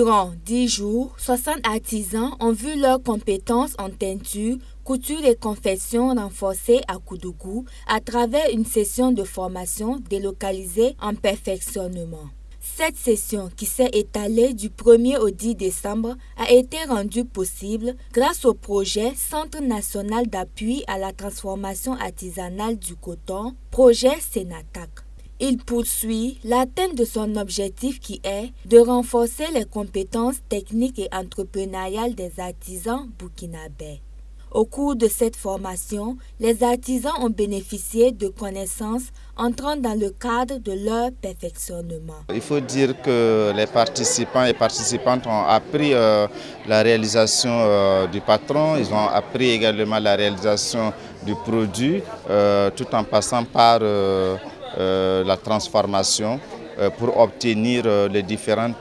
Durant 10 jours, 60 artisans ont vu leurs compétences en teinture, couture et confection renforcées à Koudougou à travers une session de formation délocalisée en perfectionnement. Cette session, qui s'est étalée du 1er au 10 décembre, a été rendue possible grâce au projet Centre national d'appui à la transformation artisanale du coton, projet Sénatac. Il poursuit l'atteinte de son objectif qui est de renforcer les compétences techniques et entrepreneuriales des artisans burkinabés. Au cours de cette formation, les artisans ont bénéficié de connaissances entrant dans le cadre de leur perfectionnement. Il faut dire que les participants et participantes ont appris la réalisation du patron, ils ont appris également la réalisation du produit, tout en passant par la transformation pour obtenir les différents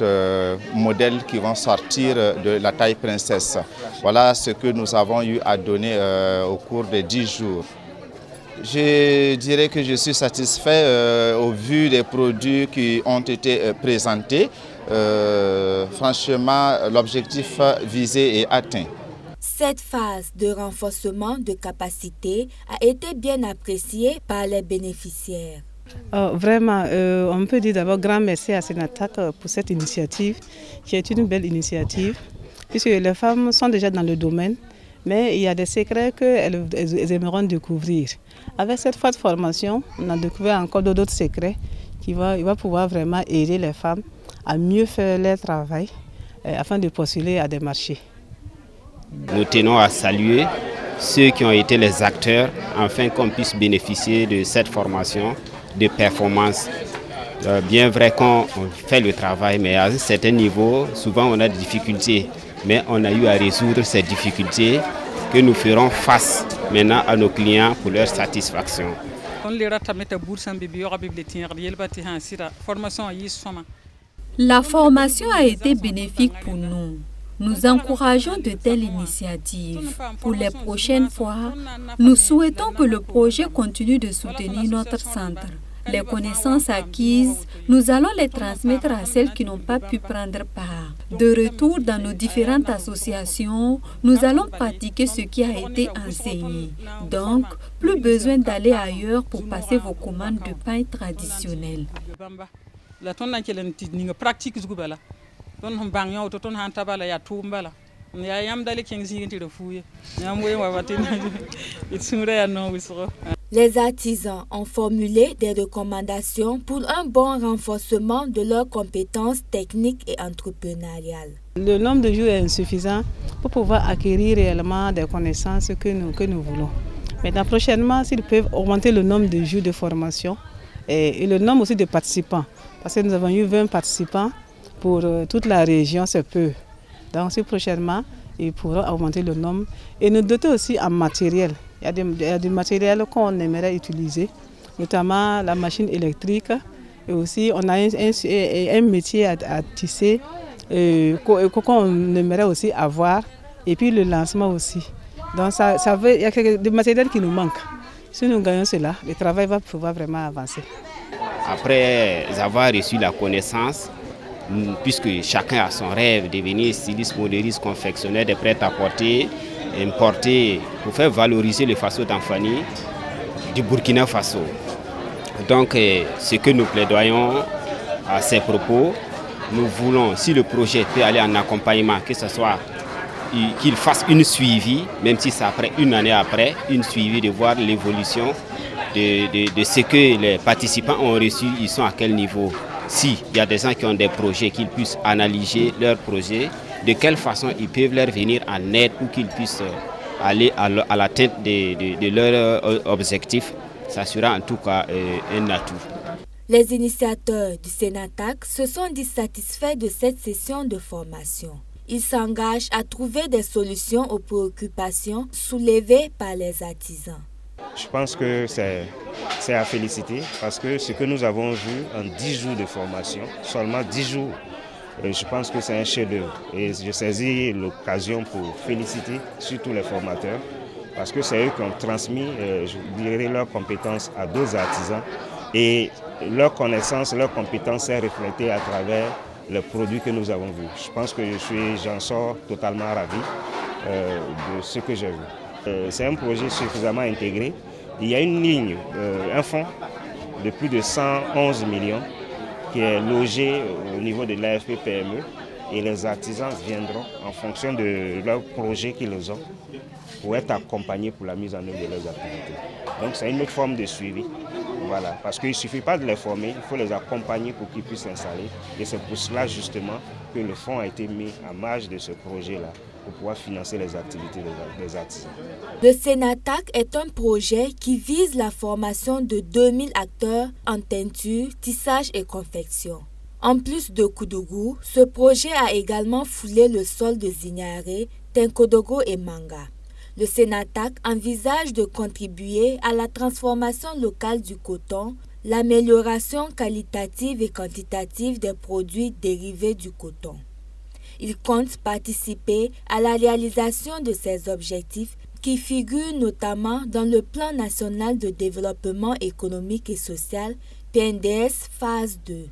modèles qui vont sortir de la taille princesse. Voilà ce que nous avons eu à donner au cours des 10 jours. Je dirais que je suis satisfait au vu des produits qui ont été présentés. Franchement, l'objectif visé est atteint. Cette phase de renforcement de capacité a été bien appréciée par les bénéficiaires. Vraiment, on peut dire d'abord grand merci à Sénatac pour cette initiative, qui est une belle initiative, puisque les femmes sont déjà dans le domaine, mais il y a des secrets qu'elles aimeront découvrir. Avec cette forte formation, on a découvert encore d'autres secrets qui va pouvoir vraiment aider les femmes à mieux faire leur travail afin de postuler à des marchés. Nous tenons à saluer ceux qui ont été les acteurs afin qu'on puisse bénéficier de cette formation de performance. Bien vrai qu'on fait le travail, mais à un certain niveau, souvent on a des difficultés. Mais on a eu à résoudre ces difficultés que nous ferons face maintenant à nos clients pour leur satisfaction. La formation a été bénéfique pour nous. Nous encourageons de telles initiatives. Pour les prochaines fois, nous souhaitons que le projet continue de soutenir notre centre. Les connaissances acquises, nous allons les transmettre à celles qui n'ont pas pu prendre part. De retour dans nos différentes associations, nous allons pratiquer ce qui a été enseigné. Donc, plus besoin d'aller ailleurs pour passer vos commandes de pain traditionnel. Les artisans ont formulé des recommandations pour un bon renforcement de leurs compétences techniques et entrepreneuriales. Le nombre de jours est insuffisant pour pouvoir acquérir réellement des connaissances que nous voulons. Maintenant, prochainement, s'ils peuvent augmenter le nombre de jours de formation et le nombre aussi de participants, parce que nous avons eu 20 participants pour toute la région, c'est peu. Donc, si prochainement, ils pourront augmenter le nombre et nous doter aussi en matériel. Il y a des matériels qu'on aimerait utiliser, notamment la machine électrique. Et aussi, on a un métier à tisser qu'on aimerait aussi avoir. Et puis le lancement aussi. Donc, il y a des matériels qui nous manquent. Si nous gagnons cela, le travail va pouvoir vraiment avancer. Après avoir reçu la connaissance, puisque chacun a son rêve de devenir styliste, modéliste, confectionneur de prêt-à-porter, importé pour faire valoriser le Faso d'Anfani du Burkina Faso. Donc, ce que nous plaidoyons à ces propos, nous voulons, si le projet peut aller en accompagnement, que ce soit qu'il fasse une suivi, même si c'est après une année après, une suivi de voir l'évolution de ce que les participants ont reçu, ils sont à quel niveau. S'il y a des gens qui ont des projets, qu'ils puissent analyser leurs projets, de quelle façon ils peuvent leur venir en aide ou qu'ils puissent aller à l'atteinte de leurs objectifs. Ça sera en tout cas un atout. Les initiateurs du Sénatac se sont dit satisfaits de cette session de formation. Ils s'engagent à trouver des solutions aux préoccupations soulevées par les artisans. Je pense que c'est à féliciter parce que ce que nous avons vu en 10 jours de formation, seulement 10 jours, je pense que c'est un chef-d'œuvre. Et je saisis l'occasion pour féliciter surtout les formateurs parce que c'est eux qui ont transmis leurs compétences à d'autres artisans et leur connaissance, leur compétence est reflétée à travers les produits que nous avons vus. Je pense que j'en sors totalement ravi de ce que j'ai vu. C'est un projet suffisamment intégré. Il y a une ligne, un fonds de plus de 111 millions qui est logé au niveau de l'AFP PME et les artisans viendront en fonction de leur projet qu'ils ont pour être accompagnés pour la mise en œuvre de leurs activités. Donc c'est une autre forme de suivi. Voilà, parce qu'il ne suffit pas de les former, il faut les accompagner pour qu'ils puissent s'installer. Et c'est pour cela justement que le fonds a été mis en marge de ce projet-là pour pouvoir financer les activités des artisans. Le Sénatac est un projet qui vise la formation de 2000 acteurs en teinture, tissage et confection. En plus de Koudougou, ce projet a également foulé le sol de Zignaré, Tenkodogo et Manga. Le Sénatac envisage de contribuer à la transformation locale du coton, l'amélioration qualitative et quantitative des produits dérivés du coton. Il compte participer à la réalisation de ces objectifs qui figurent notamment dans le Plan national de développement économique et social, PNDS phase 2.